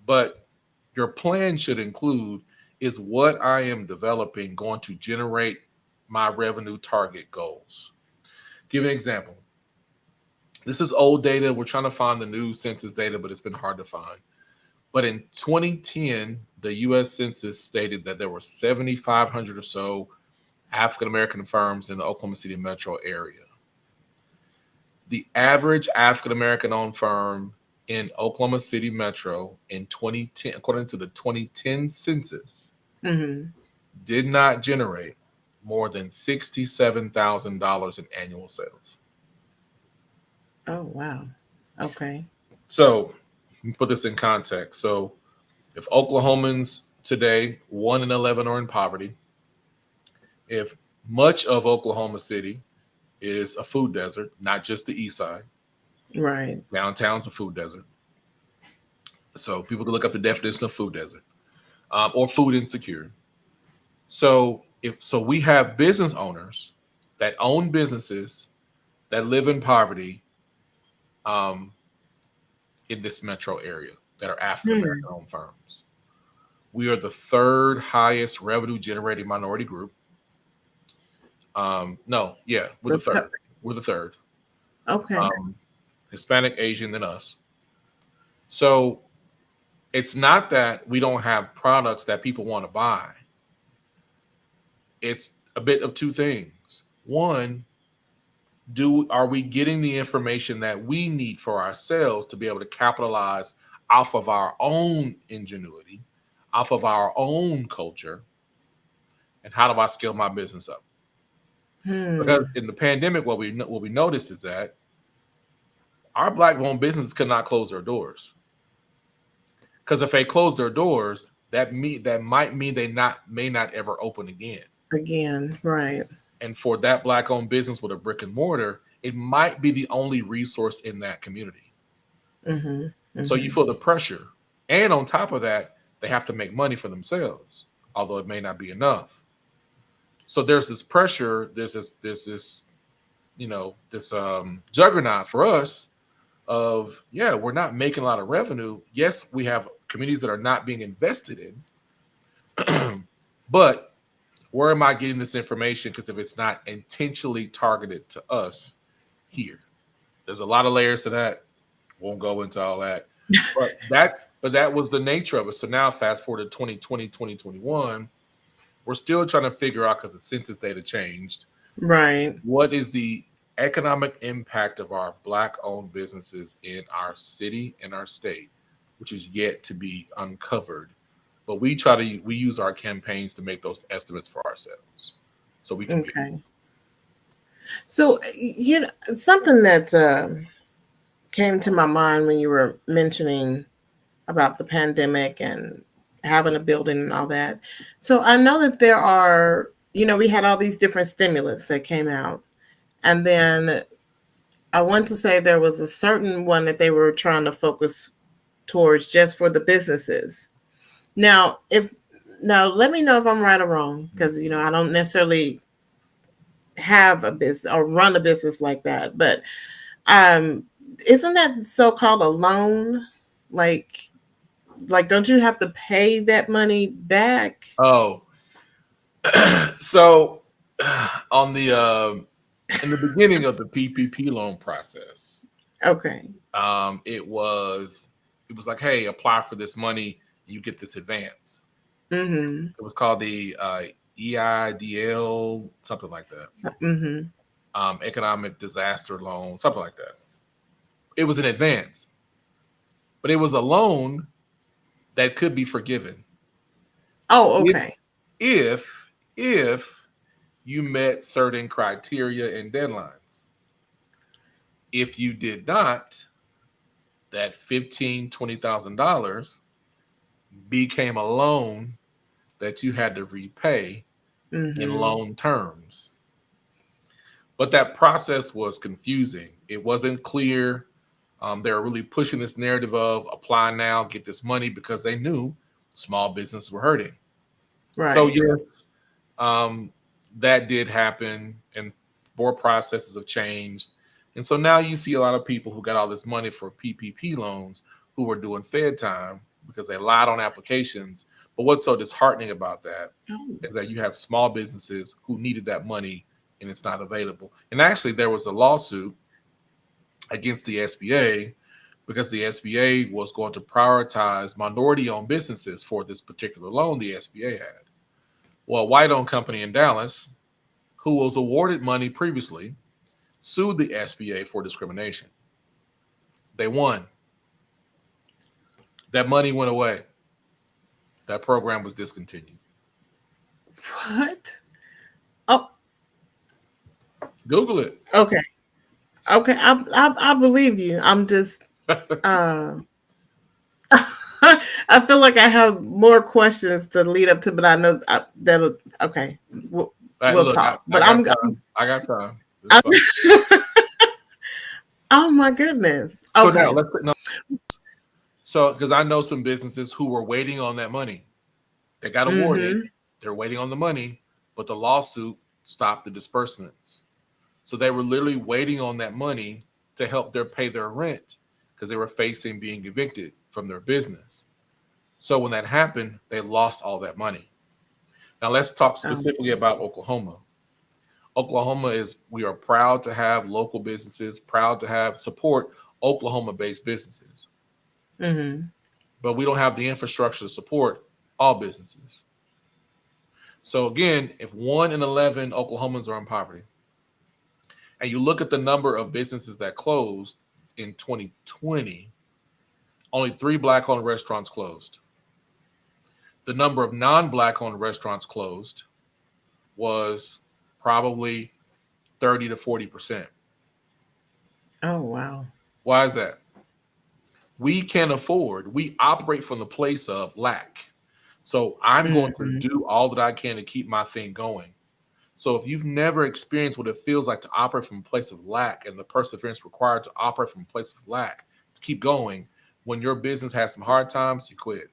[SPEAKER 2] but your plan should include, is what I am developing going to generate my revenue target goals? Give an example. This is old data. We're trying to find the new census data, but it's been hard to find. But in 2010, the US Census stated that there were 7,500 or so African American firms in the Oklahoma City metro area. The average African American owned firm in Oklahoma City metro in 2010, according to the 2010 census,
[SPEAKER 1] hmm
[SPEAKER 2] did not generate more than $67,000 in annual sales.
[SPEAKER 1] Oh wow. Okay.
[SPEAKER 2] So, let me put this in context. So, if Oklahomans today, 1 in 11 are in poverty, if much of Oklahoma City is a food desert, not just the east side,
[SPEAKER 1] Right.
[SPEAKER 2] downtown's a food desert. So, people can look up the definition of food desert or food insecure. So, if so, we have business owners that own businesses that live in poverty um, in this metro area that are African American owned firms. We are the third highest revenue generating minority group. No, yeah, we're the third. We're the third.
[SPEAKER 1] Okay.
[SPEAKER 2] Um, Hispanic, Asian, than us. So it's not that we don't have products that people want to buy. It's a bit of two things. One, are we getting the information that we need for ourselves to be able to capitalize off of our own ingenuity, off of our own culture, and how do I scale my business up? Because in the pandemic, what we noticed is that our Black-owned businesses could not close their doors. Because if they close their doors, that might mean they may not ever open again.
[SPEAKER 1] Again, right.
[SPEAKER 2] And for that Black-owned business with a brick and mortar, it might be the only resource in that community. So you feel the pressure. And on top of that, they have to make money for themselves, although it may not be enough. So there's this pressure, there's this juggernaut for us of, yeah, we're not making a lot of revenue. Yes, we have communities that are not being invested in, but where am I getting this information? Because if it's not intentionally targeted to us here, there's a lot of layers to that. Won't go into all that. But that was the nature of it. So now fast forward to 2020, 2021, we're still trying to figure out, because the census data changed.
[SPEAKER 1] Right.
[SPEAKER 2] What is the economic impact of our Black-owned businesses in our city and our state, which is yet to be uncovered. But we use our campaigns to make those estimates for ourselves, so we can.
[SPEAKER 1] Okay. So something that came to my mind when you were mentioning about the pandemic and having a building and all that. So I know that there are, we had all these different stimulus that came out, and then I want to say there was a certain one that they were trying to focus towards just for the businesses. Now, let me know if I'm right or wrong, because I don't necessarily have a business or run a business like that. But isn't that so-called a loan? Like, don't you have to pay that money back?
[SPEAKER 2] Oh, so on the in the beginning of the PPP loan process,
[SPEAKER 1] okay,
[SPEAKER 2] it was like, hey, apply for this money, you get this advance. It was called the EIDL, something like that. Economic disaster loan, something like that. It was an advance, but it was a loan that could be forgiven.
[SPEAKER 1] Oh, okay.
[SPEAKER 2] If you met certain criteria and deadlines. If you did not, that $20,000 became a loan that you had to repay in loan terms. But that process was confusing. It wasn't clear. They were really pushing this narrative of apply now, get this money, because they knew small businesses were hurting. Right. So yes, that did happen, and more processes have changed. And so now you see a lot of people who got all this money for PPP loans who were doing Fed time because they lied on applications. But what's so disheartening about that is that you have small businesses who needed that money and it's not available. And actually, there was a lawsuit against the SBA because the SBA was going to prioritize minority-owned businesses for this particular loan the SBA had. Well, a white-owned company in Dallas, who was awarded money previously, sued the SBA for discrimination. They won. That money went away. That program was discontinued.
[SPEAKER 1] What? Oh,
[SPEAKER 2] Google it.
[SPEAKER 1] Okay. I believe you. I'm just. I feel like I have more questions to lead up to, but I know that'll. Okay, we'll talk. But I
[SPEAKER 2] got time.
[SPEAKER 1] Oh my goodness.
[SPEAKER 2] So now So because I know some businesses who were waiting on that money. They got awarded. They're waiting on the money, but the lawsuit stopped the disbursements. So they were literally waiting on that money to help their pay their rent because they were facing being evicted from their business. So when that happened, they lost all that money. Now let's talk
[SPEAKER 1] Oh,
[SPEAKER 2] specifically about Oklahoma. Oklahoma is we are proud to have local businesses, proud to have support Oklahoma-based businesses,
[SPEAKER 1] mm-hmm.
[SPEAKER 2] but we don't have the infrastructure to support all businesses. So again, if 1 in 11 Oklahomans are in poverty, and you look at the number of businesses that closed in 2020, only 3 Black-owned restaurants closed. The number of non-Black-owned restaurants closed was probably 30 to 40%.
[SPEAKER 1] Oh, wow.
[SPEAKER 2] Why is that? We can afford, we operate from the place of lack. So I'm going to
[SPEAKER 1] Mm-hmm.
[SPEAKER 2] do all that I can to keep my thing going. So if you've never experienced what it feels like to operate from a place of lack and the perseverance required to operate from a place of lack to keep going, when your business has some hard times, you quit.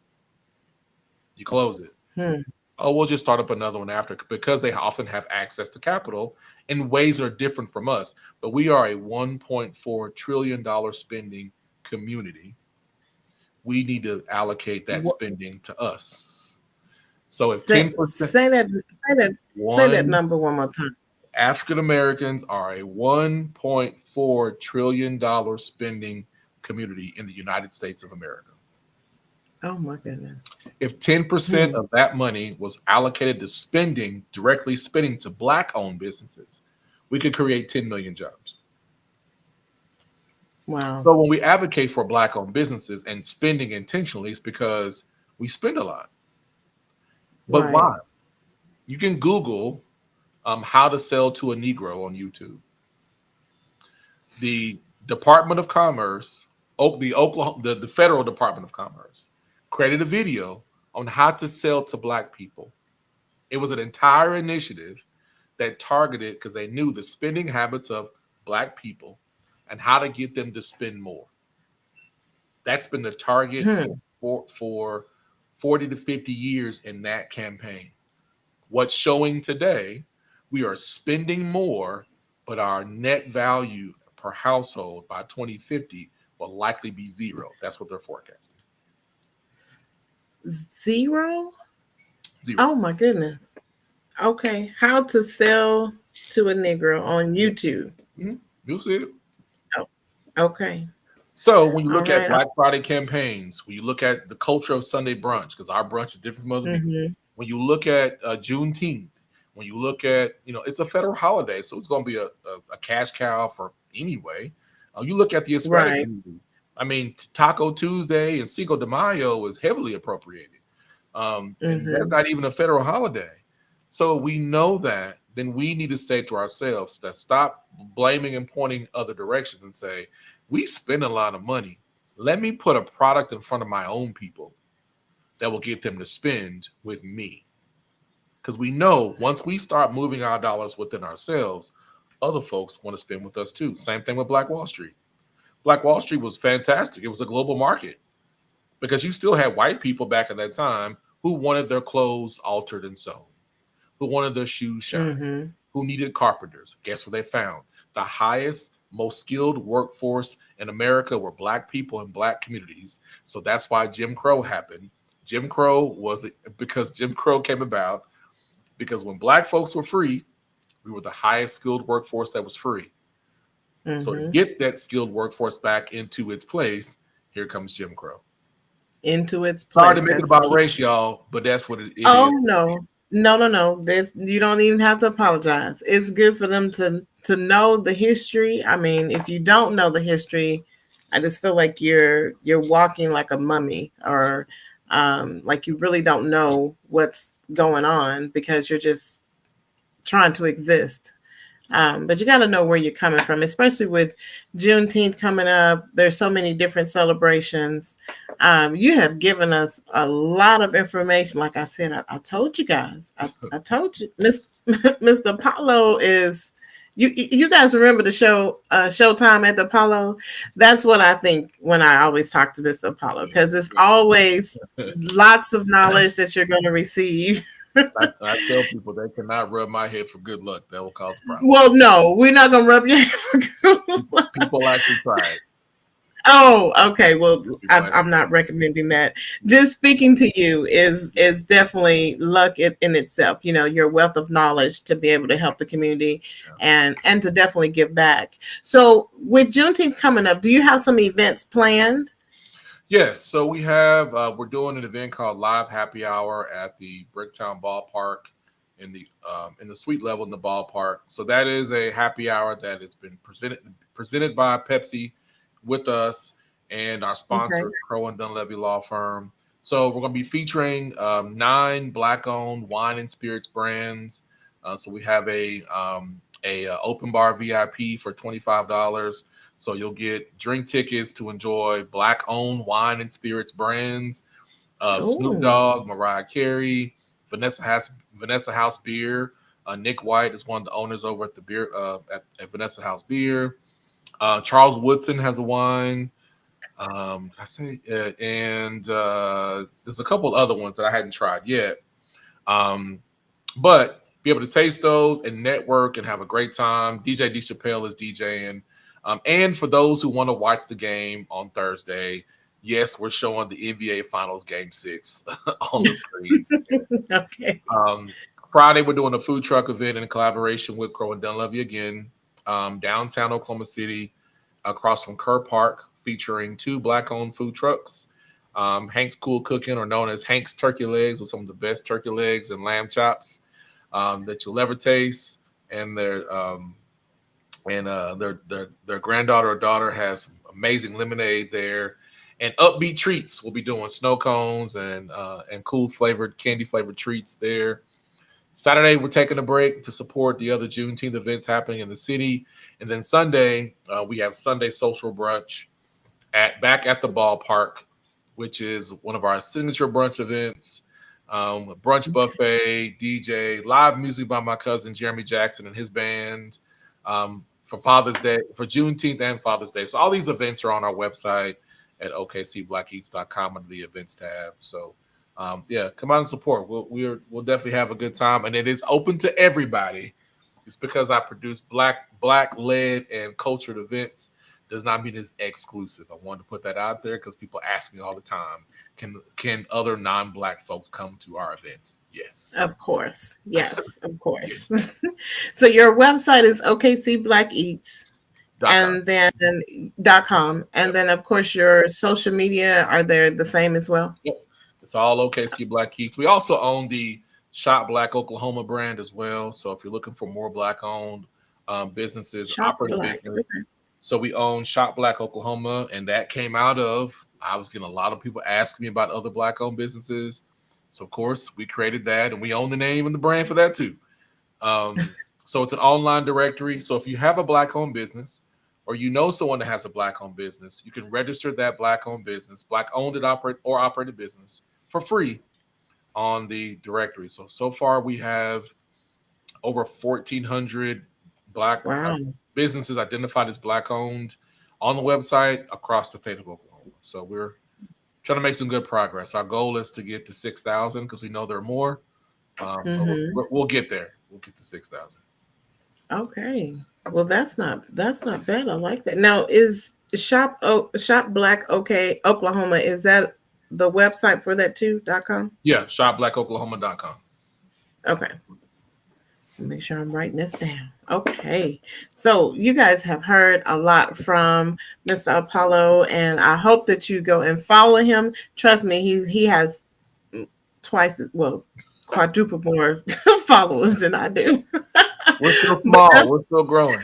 [SPEAKER 2] You close it.
[SPEAKER 1] Hmm.
[SPEAKER 2] Oh, we'll just start up another one after because they often have access to capital in ways that are different from us. But we are a $1.4 trillion spending community. We need to allocate that
[SPEAKER 1] What,
[SPEAKER 2] spending to us. So if
[SPEAKER 1] say,
[SPEAKER 2] 10%,
[SPEAKER 1] say that
[SPEAKER 2] one
[SPEAKER 1] number one more time.
[SPEAKER 2] African Americans are a $1.4 trillion spending community in the United States of America.
[SPEAKER 1] Oh my goodness.
[SPEAKER 2] If 10%
[SPEAKER 1] Hmm.
[SPEAKER 2] of that money was allocated to spending, directly spending to Black owned businesses, we could create 10 million jobs.
[SPEAKER 1] Wow.
[SPEAKER 2] So when we advocate for Black owned businesses and spending intentionally, it's because we spend a lot. But
[SPEAKER 1] Right.
[SPEAKER 2] why? You can Google how to sell to a Negro on YouTube. The Department of Commerce, the Federal Department of Commerce, created a video on how to sell to Black people. It was an entire initiative that targeted because they knew the spending habits of Black people and how to get them to spend more. That's been the target
[SPEAKER 1] Hmm.
[SPEAKER 2] for 40 to 50 years in that campaign. What's showing today, we are spending more, but our net value per household by 2050 will likely be zero. That's what they're forecasting.
[SPEAKER 1] Zero?
[SPEAKER 2] Zero.
[SPEAKER 1] Oh my goodness. Okay. How to sell to a Negro on YouTube.
[SPEAKER 2] Mm-hmm. You'll see it.
[SPEAKER 1] Oh, okay.
[SPEAKER 2] So when you
[SPEAKER 1] All
[SPEAKER 2] look at
[SPEAKER 1] right.
[SPEAKER 2] Black Friday campaigns, when you look at the culture of Sunday brunch, because our brunch is different from other people.
[SPEAKER 1] Mm-hmm.
[SPEAKER 2] When you look at Juneteenth, when you look at, it's a federal holiday, so it's going to be a cash cow for anyway. You look at the Hispanic
[SPEAKER 1] Right.
[SPEAKER 2] community. I mean, Taco Tuesday and Cinco de Mayo is heavily appropriated, and that's
[SPEAKER 1] Mm-hmm.
[SPEAKER 2] not even a federal holiday. So we know that. Then we need to say to ourselves that stop blaming and pointing other directions and say, we spend a lot of money. Let me put a product in front of my own people that will get them to spend with me. Because we know once we start moving our dollars within ourselves, other folks want to spend with us too. Same thing with Black Wall Street. Black Wall Street was fantastic. It was a global market because you still had white people back at that time who wanted their clothes altered and sewn, who wanted their shoes shined,
[SPEAKER 1] Mm-hmm.
[SPEAKER 2] who needed carpenters. Guess what they found? The highest, most skilled workforce in America were Black people in Black communities. So that's why Jim Crow happened. Jim Crow was because Jim Crow came about because when Black folks were free, we were the highest skilled workforce that was free. So to
[SPEAKER 1] Mm-hmm.
[SPEAKER 2] get that skilled workforce back into its place, here comes Jim Crow.
[SPEAKER 1] Into its
[SPEAKER 2] Sorry to
[SPEAKER 1] place.
[SPEAKER 2] make it
[SPEAKER 1] That's the
[SPEAKER 2] about
[SPEAKER 1] key.
[SPEAKER 2] race, y'all, but that's what it is.
[SPEAKER 1] Oh no. No, no, no. There's you don't even have to apologize. It's good for them to know the history. I mean, if you don't know the history, I just feel like you're walking like a mummy or like you really don't know what's going on because you're just trying to exist. But you got to know where you're coming from, especially with Juneteenth coming up. There's so many different celebrations. You have given us a lot of information. Like I said, I told you guys. I told you, Mr. Apollo is. You guys remember the show Showtime at the Apollo? That's what I think when I always talk to Mr. Apollo because it's always lots of knowledge that you're going to receive.
[SPEAKER 2] I tell people they cannot rub my head for good luck. That will cause a problem.
[SPEAKER 1] Well, no, we're not gonna rub your
[SPEAKER 2] People actually try it.
[SPEAKER 1] Oh, okay. Well,
[SPEAKER 2] People
[SPEAKER 1] I'm
[SPEAKER 2] actually
[SPEAKER 1] not recommending that. Just speaking to you is definitely luck in itself. You know, your wealth of knowledge to be able to help the community
[SPEAKER 2] try it.
[SPEAKER 1] and to definitely give back. So, with Juneteenth coming up, do you have some events planned?
[SPEAKER 2] Yes, so we have we're doing an event called Live Happy Hour at the Bricktown Ballpark in the suite level in the ballpark. So that is a happy hour that has been presented by Pepsi with us and our
[SPEAKER 1] Okay.
[SPEAKER 2] sponsor, Crow and Dunleavy Law Firm. So we're going to be featuring 9 black-owned wine and spirits brands. So we have a open bar VIP for $25. So you'll get drink tickets to enjoy black-owned wine and spirits brands. Snoop
[SPEAKER 1] Oh,
[SPEAKER 2] Dogg, Mariah Carey, Vanessa House Beer. Nick White is one of the owners over at the beer at Vanessa House Beer. Charles Woodson has a wine. I say, and there's a couple other ones that I hadn't tried yet. Um, but be able to taste those and network and have a great time. DJ D Chappelle is DJing. And for those who want to watch the game on Thursday, yes, we're showing the NBA Finals Game 6 on the screens.
[SPEAKER 1] okay.
[SPEAKER 2] Um, Friday, we're doing a food truck event in collaboration with Crow and Dunleavy again, downtown Oklahoma City, across from Kerr Park, featuring 2 black-owned food trucks. Hank's Cool Cooking, or known as Hank's Turkey Legs, with some of the best turkey legs and lamb chops that you'll ever taste. And their granddaughter or daughter has amazing lemonade there. And Upbeat Treats will be doing snow cones and cool flavored candy flavored treats there. Saturday, we're taking a break to support the other Juneteenth events happening in the city. And then Sunday, we have Sunday social brunch back at the ballpark, which is one of our signature brunch events. Brunch buffet, DJ, live music by my cousin Jeremy Jackson and his band for Father's Day, for Juneteenth and Father's Day. So all these events are on our website at okcblackeats.com under the events tab. So yeah, come out and support. We'll definitely have a good time, and it is open to everybody. It's because I produce black led and cultured events does not mean it's exclusive. I wanted to put that out there because people ask me all the time, can other non-black folks come to our events? Yes.
[SPEAKER 1] Of course. Yes, of
[SPEAKER 2] Yeah.
[SPEAKER 1] course. So your website is OKC Black Eats
[SPEAKER 2] .com.
[SPEAKER 1] and then .com, and
[SPEAKER 2] Yep.
[SPEAKER 1] then of course your social media, are they the same as well?
[SPEAKER 2] Yep. It's all OKC Black Eats. We also own the Shop Black Oklahoma brand as well. So if you're looking for more black owned businesses,
[SPEAKER 1] Shop
[SPEAKER 2] operate a
[SPEAKER 1] Black.
[SPEAKER 2] business.
[SPEAKER 1] Okay.
[SPEAKER 2] So we own Shop Black Oklahoma, and that came out of I was getting a lot of people asking me about other black owned businesses. So of course we created that, and we own the name and the brand for that too. So it's an online directory. So if you have a black owned business, or you know someone that has a black owned business, you can register that black owned business, black owned and operated business for free on the directory. So far we have over 1,400 black
[SPEAKER 1] Wow.
[SPEAKER 2] businesses identified as black owned on the website across the state of Oklahoma. So we're trying to make some good progress. Our goal is to get to 6,000 because we know there are more. But
[SPEAKER 1] Mm-hmm.
[SPEAKER 2] we'll get there. We'll get to 6,000.
[SPEAKER 1] Okay. Well, that's not bad. I like that. Now, is Shop Black Oklahoma, is that the website for that too? .com?
[SPEAKER 2] Yeah, shopblackoklahoma.com.
[SPEAKER 1] Okay. Make sure I'm writing this down. Okay. So you guys have heard a lot from Mr. Apollo, and I hope that you go and follow him. Trust me, he has twice well quadruple more followers than I do.
[SPEAKER 2] We're still
[SPEAKER 1] But
[SPEAKER 2] small. We're still growing.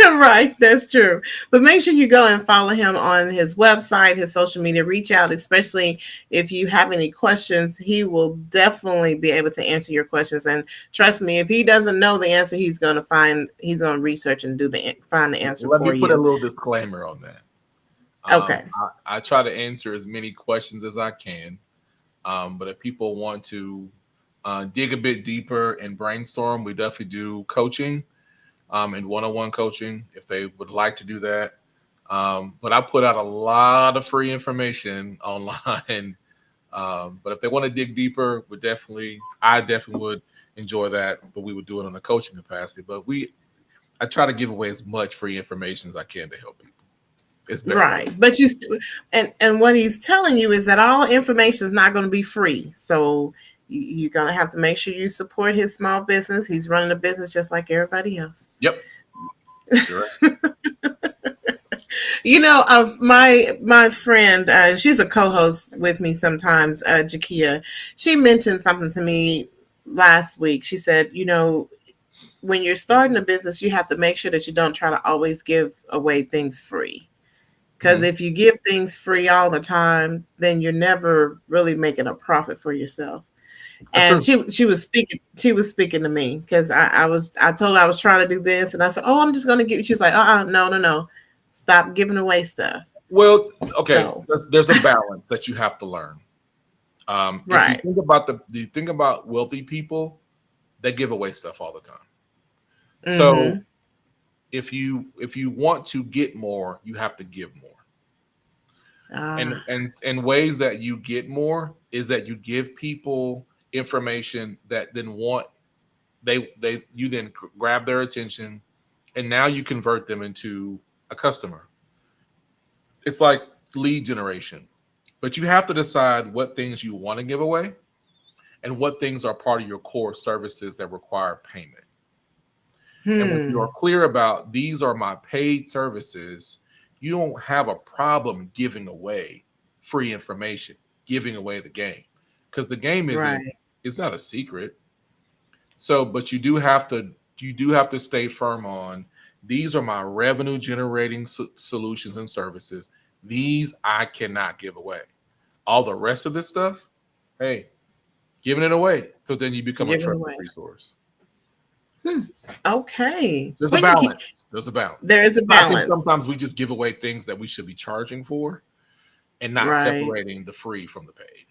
[SPEAKER 1] right, that's true. But make sure you go and follow him on his website, his social media. Reach out, especially if you have any questions. He will definitely be able to answer your questions. And trust me, if he doesn't know the answer, he's going to research and find the answer
[SPEAKER 2] Let me
[SPEAKER 1] for
[SPEAKER 2] put a
[SPEAKER 1] you.
[SPEAKER 2] little disclaimer on that.
[SPEAKER 1] Okay.
[SPEAKER 2] I try to answer as many questions as I can. But if people want to dig a bit deeper and brainstorm, we definitely do coaching and one-on-one coaching if they would like to do that. But I put out a lot of free information online But if they want to dig deeper, I definitely would enjoy that. But we would do it on a coaching capacity. But I try to give away as much free information as I can to help people. It's best.
[SPEAKER 1] Right. But and what he's telling you is that all information is not going to be free. So you're going to have to make sure you support his small business. He's running a business just like everybody else.
[SPEAKER 2] Yep. Sure.
[SPEAKER 1] Of my friend, she's a co-host with me sometimes, Jakia. She mentioned something to me last week. She said, when you're starting a business, you have to make sure that you don't try to always give away things free. Because if you give things free all the time, then you're never really making a profit for yourself. And she was speaking to me because I told her I was trying to do this, and I said, "Oh, I'm just going to give." She's like, no, stop giving away stuff.
[SPEAKER 2] Well, okay, so there's a balance that you have to learn.
[SPEAKER 1] Right.
[SPEAKER 2] If you think about wealthy people, they give away stuff all the time. Mm-hmm. So if you want to get more, you have to give more. And ways that you get more is that you give people information that then you then grab their attention, and now you convert them into a customer. It's like lead generation, but you have to decide what things you want to give away and what things are part of your core services that require payment. And when you're clear about these are my paid services, you don't have a problem giving away free information, giving away the game, because the game it's not a secret. So, but you do have to stay firm on these are my revenue generating solutions and services. These I cannot give away. All the rest of this stuff, hey, giving it away. So then you become a trusted resource.
[SPEAKER 1] Okay.
[SPEAKER 2] There's a balance. There is a balance. I think sometimes we just give away things that we should be charging for and not separating the free from the paid.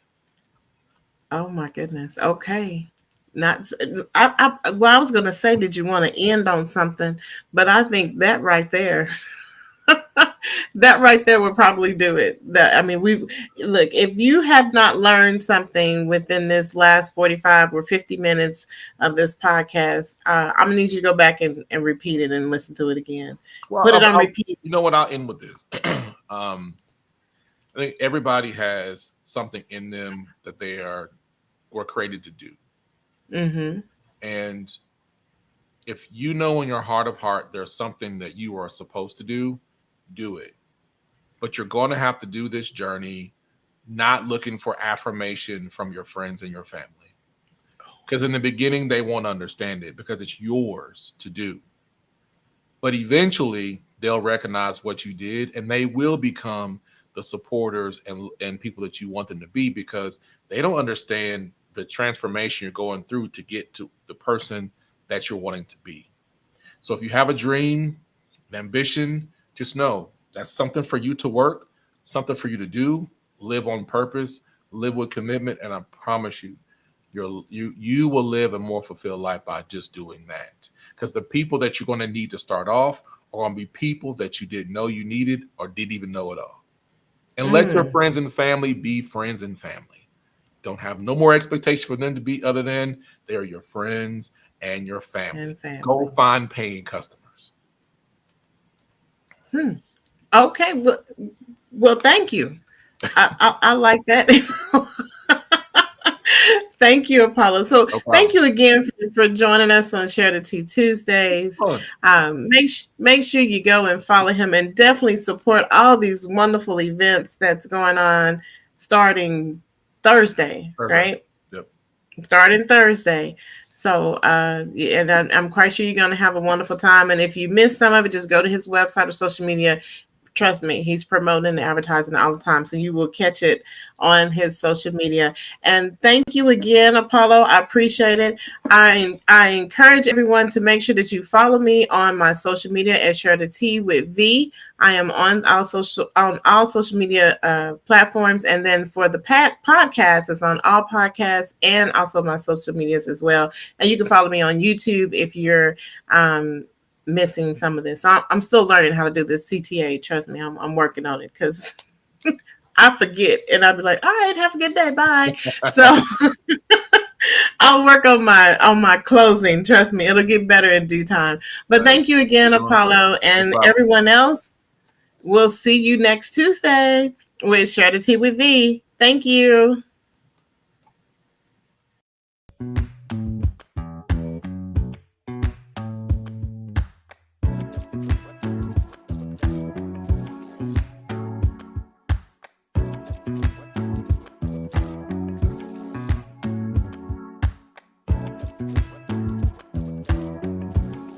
[SPEAKER 1] Oh my goodness. Okay. I was going to say, did you want to end on something? But I think that right there, would probably do it. If you have not learned something within this last 45 or 50 minutes of this podcast, I'm gonna need you to go back and repeat it and listen to it again.
[SPEAKER 2] Put it on repeat. You know what? I'll end with this. I think everybody has something in them that they were created to do. Mm-hmm. And if you know in your heart of heart there's something that you are supposed to do it. But you're going to have to do this journey not looking for affirmation from your friends and your family. Because in the beginning, they won't understand it because it's yours to do. But eventually, they'll recognize what you did, and they will become the supporters and people that you want them to be, because they don't understand the transformation you're going through to get to the person that you're wanting to be. So if you have a dream, an ambition, just know that's something for you to work, something for you to do, live on purpose, live with commitment, and I promise you, you will live a more fulfilled life by just doing that. Because the people that you're going to need to start off are going to be people that you didn't know you needed or didn't even know at all. And let your friends and family be friends and family. Don't have no more expectation for them to be other than they're your friends and your family. Go find paying customers.
[SPEAKER 1] Okay. Well, thank you. I like that. Thank you, Apollo. So thank you again for joining us on Share the Tea Tuesdays. Make sure you go and follow him and definitely support all these wonderful events that's going on starting Thursday. Right?
[SPEAKER 2] Yep.
[SPEAKER 1] Starting Thursday. So, and I'm quite sure you're going to have a wonderful time. And if you miss some of it, just go to his website or social media. Trust me, he's promoting and advertising all the time. So you will catch it on his social media. And thank you again, Apollo. I appreciate it. I encourage everyone to make sure that you follow me on my social media at Share the Tea with V. I am on all social media platforms. And then for the podcast, it's on all podcasts and also my social medias as well. And you can follow me on YouTube if you're missing some of this. I'm still learning how to do this CTA. Trust me, I'm working on it because I forget, and I'll be like, all right, have a good day, bye. So I'll work on my closing. Trust me, it'll get better in due time. But thank you again, Apollo,
[SPEAKER 2] No
[SPEAKER 1] and
[SPEAKER 2] problem.
[SPEAKER 1] everyone else. We'll see you next Tuesday with Share the Tea with V. Thank you.